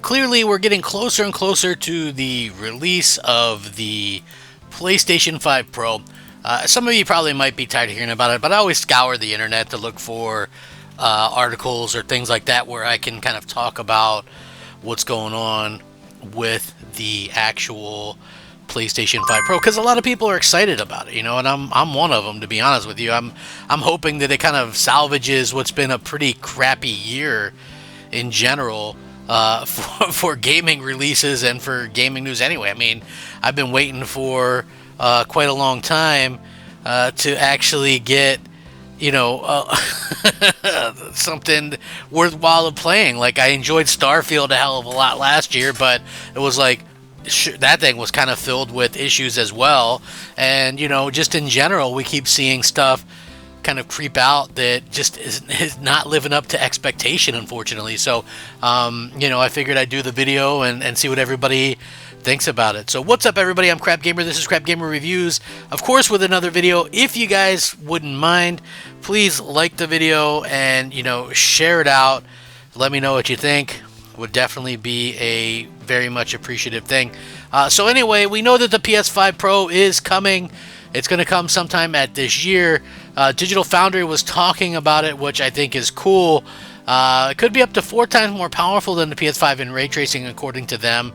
clearly we're getting closer and closer to the release of the PlayStation 5 Pro. Some of you probably might be tired of hearing about it, but I always scour the internet to look for articles or things like that where I can kind of talk about what's going on with the actual PlayStation 5 Pro, because a lot of people are excited about it, and I'm one of them, to be honest with you. I'm hoping that it kind of salvages what's been a pretty crappy year in general for gaming releases and for gaming news anyway. I mean, I've been waiting for quite a long time to actually get, something worthwhile of playing. Like, I enjoyed Starfield a hell of a lot last year, but it was like, that thing was kind of filled with issues as well. And, just in general, we keep seeing stuff kind of creep out that just is not living up to expectation, unfortunately. So, I figured I'd do the video and see what everybody thinks about it. So what's up, everybody? I'm Crap Gamer. This is Crap Gamer Reviews, of course, with another video. If you guys wouldn't mind, please like the video and, share it out. Let me know what you think. Would definitely be a very much appreciative thing. So anyway, we know that the PS5 Pro is coming. It's going to come sometime at this year. Digital Foundry was talking about it, which I think is cool. It could be up to 4 times more powerful than the PS5 in ray tracing, according to them,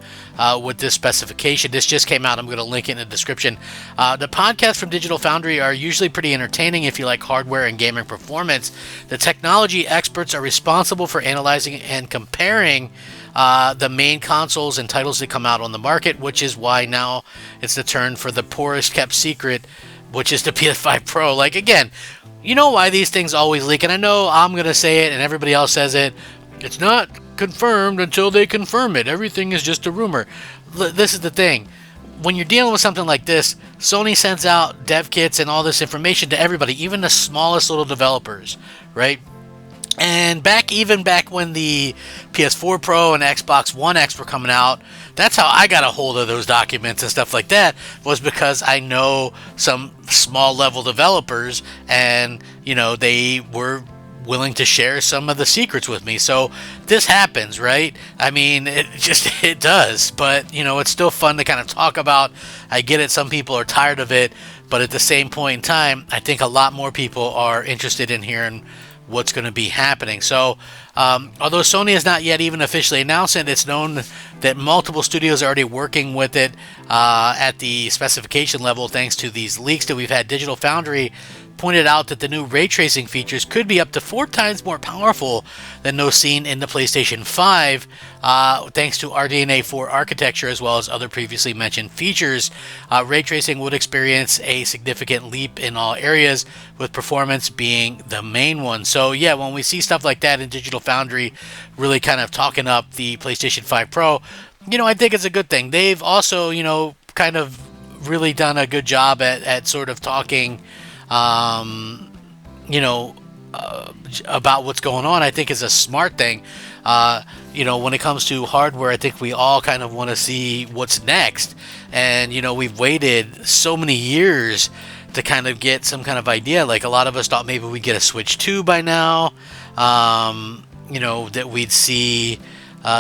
with this specification. This just came out. I'm going to link it in the description. The podcasts from Digital Foundry are usually pretty entertaining if you like hardware and gaming performance. The technology experts are responsible for analyzing and comparing the main consoles and titles that come out on the market, which is why now it's the turn for the poorest kept secret, which is the PS5 Pro. Like, again, you know why these things always leak, and I know I'm going to say it and everybody else says it. It's not confirmed until they confirm it. Everything is just a rumor. This is the thing. When you're dealing with something like this, Sony sends out dev kits and all this information to everybody, even the smallest little developers, right? And back when the PS4 Pro and Xbox One X were coming out, that's how I got a hold of those documents and stuff like that, was because I know some small level developers, and they were willing to share some of the secrets with me. So this happens, right? I mean, it does, but it's still fun to kind of talk about. I get it, some people are tired of it, but at the same point in time, I think a lot more people are interested in hearing what's going to be happening. So although Sony has not yet even officially announced it, it's known that multiple studios are already working with it at the specification level, thanks to these leaks that we've had. Digital Foundry pointed out that the new ray tracing features could be up to 4 times more powerful than those seen in the PlayStation 5, thanks to RDNA 4 architecture as well as other previously mentioned features. Ray tracing would experience a significant leap in all areas, with performance being the main one. So yeah, when we see stuff like that in Digital Foundry really kind of talking up the PlayStation 5 Pro, I think it's a good thing. They've also, kind of really done a good job at sort of talking about what's going on. I think is a smart thing. When it comes to hardware, I think we all kind of want to see what's next. And, we've waited so many years to kind of get some kind of idea. Like, a lot of us thought maybe we'd get a Switch 2 by now. That we'd see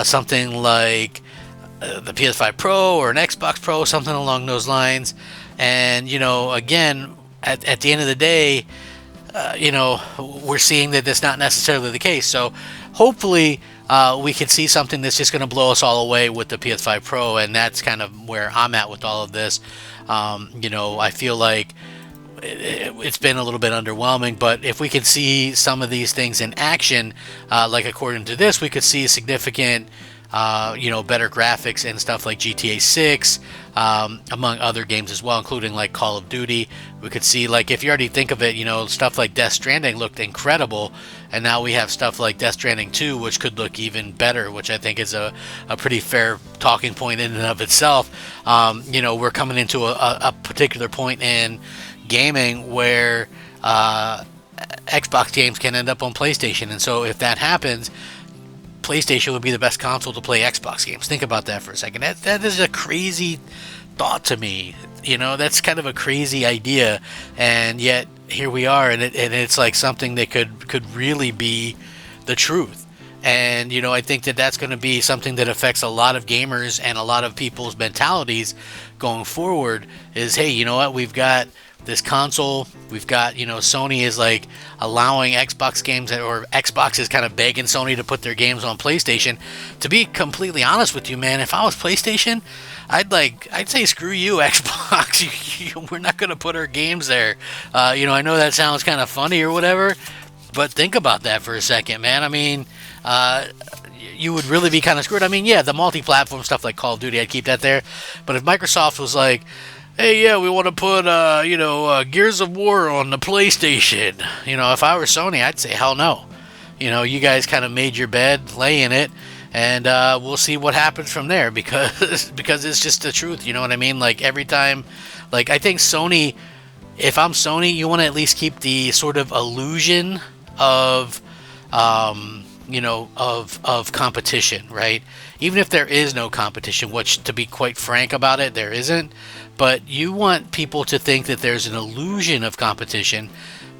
something like the PS5 Pro or an Xbox Pro, something along those lines. And, again, at the end of the day, we're seeing that that's not necessarily the case. So hopefully we can see something that's just going to blow us all away with the PS5 Pro, and that's kind of where I'm at with all of this. I feel like it's been a little bit underwhelming, but if we can see some of these things in action, like according to this, we could see a significant better graphics and stuff like GTA 6, among other games as well, including like Call of Duty. We could see, like, if you already think of it, stuff like Death Stranding looked incredible, and now we have stuff like Death Stranding 2, which could look even better, which I think is a pretty fair talking point in and of itself. We're coming into a particular point in gaming where Xbox games can end up on PlayStation, and so if that happens, PlayStation would be the best console to play Xbox games. Think about that for a second. That is a crazy thought to me. That's kind of a crazy idea, and yet here we are, and it's like something that could really be the truth. And, I think that that's going to be something that affects a lot of gamers and a lot of people's mentalities going forward is, hey, you know what? We've got this console. We've got, Sony is like allowing Xbox games, or Xbox is kind of begging Sony to put their games on PlayStation. To be completely honest with you, man, if I was PlayStation, I'd say screw you, Xbox. We're not going to put our games there. I know that sounds kind of funny or whatever, but think about that for a second, man. I mean, you would really be kind of screwed. I mean, yeah, the multi-platform stuff like Call of Duty, I'd keep that there. But if Microsoft was like, hey, yeah, we want to put, Gears of War on the PlayStation, if I were Sony, I'd say hell no. You guys kind of made your bed, lay in it, and we'll see what happens from there because it's just the truth. You know what I mean? Like every time, like I think Sony, if I'm Sony, you want to at least keep the sort of illusion of of competition, right? Even if there is no competition, which to be quite frank about it, there isn't. But you want people to think that there's an illusion of competition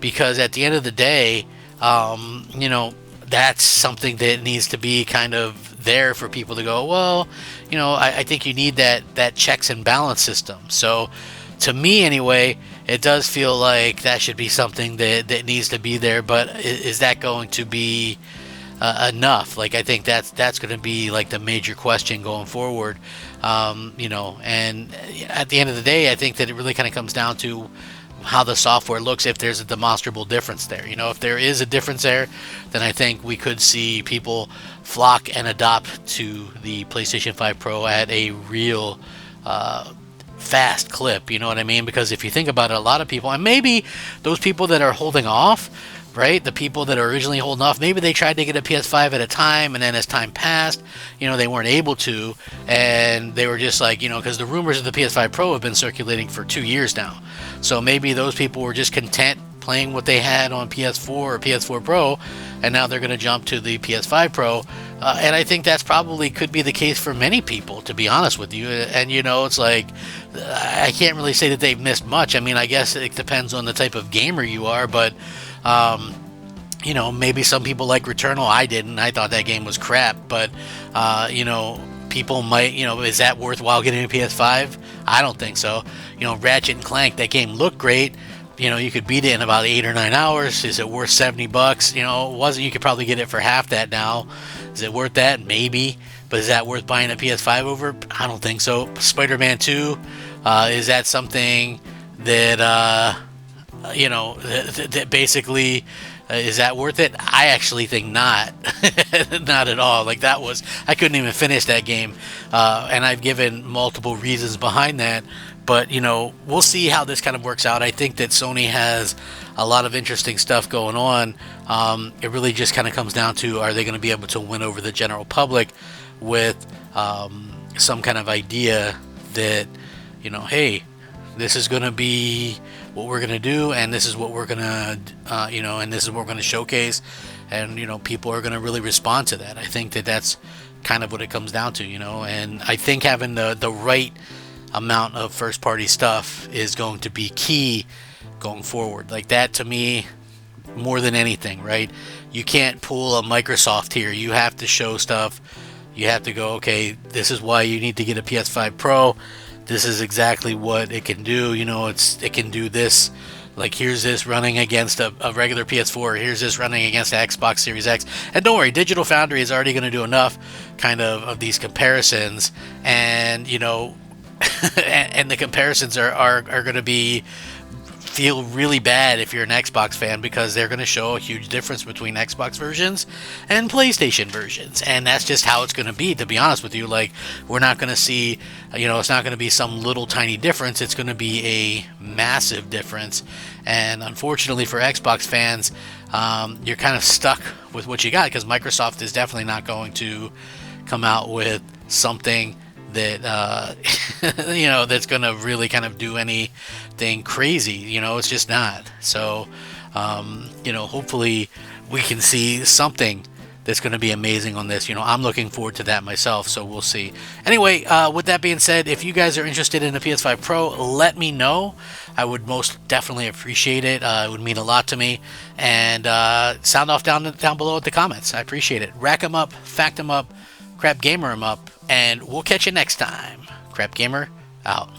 because at the end of the day, that's something that needs to be kind of there for people to go, well, I think you need that checks and balance system. So to me anyway, it does feel like that should be something that needs to be there, but is that going to be enough? Like I think that's going to be like the major question going forward. And at the end of the day, I think that it really kind of comes down to how the software looks, if there's a demonstrable difference there. If there is a difference there, then I think we could see people flock and adopt to the PlayStation 5 Pro at a real fast clip, you know what I mean? Because if you think about it, a lot of people, and maybe those people that are holding off, right, the people that are originally holding off, maybe they tried to get a PS5 at a time, and then as time passed, they weren't able to, and they were just like, because the rumors of the PS5 Pro have been circulating for 2 years now, so maybe those people were just content playing what they had on PS4 or PS4 Pro, and now they're going to jump to the PS5 Pro. And I think that's probably could be the case for many people, to be honest with you. And, it's like, I can't really say that they've missed much. I mean, I guess it depends on the type of gamer you are, but, maybe some people like Returnal. I didn't. I thought that game was crap, but, people might, is that worthwhile getting a PS5? I don't think so. Ratchet and Clank, that game looked great. You could beat it in about 8 or 9 hours. Is it worth $70? It wasn't. You could probably get it for half that now. Is it worth that? Maybe. But is that worth buying a PS5 over? I don't think so. Spider-Man 2, is that something that, that basically, is that worth it? I actually think not. Not at all. Like I couldn't even finish that game. And I've given multiple reasons behind that. But, we'll see how this kind of works out. I think that Sony has a lot of interesting stuff going on. It really just kind of comes down to, are they going to be able to win over the general public with some kind of idea that, hey, this is going to be what we're going to do, and this is what we're going to, and this is what we're going to showcase, and, people are going to really respond to that. I think that that's kind of what it comes down to, and I think having the right amount of first party stuff is going to be key going forward. Like that to me, more than anything, right? You can't pull a Microsoft here. You have to show stuff. You have to go, okay, this is why you need to get a PS5 Pro. This is exactly what it can do. It can do this. Like here's this running against a regular PS4. Here's this running against an Xbox Series X. And don't worry, Digital Foundry is already going to do enough kind of these comparisons, and and the comparisons are going to feel really bad if you're an Xbox fan, because they're going to show a huge difference between Xbox versions and PlayStation versions, and that's just how it's going to be, to be honest with you. Like, we're not going to see, it's not going to be some little tiny difference. It's going to be a massive difference, and unfortunately for Xbox fans, you're kind of stuck with what you got, because Microsoft is definitely not going to come out with something that that's going to really kind of do anything crazy. It's just not. So hopefully we can see something that's going to be amazing on this. I'm looking forward to that myself, so we'll see. Anyway, with that being said, if you guys are interested in a PS5 Pro, let me know. I would most definitely appreciate it. It would mean a lot to me. And sound off down below in the comments. I appreciate it. Rack 'em up, fact 'em up, Crap Gamer 'em up, and we'll catch you next time. Crap Gamer out.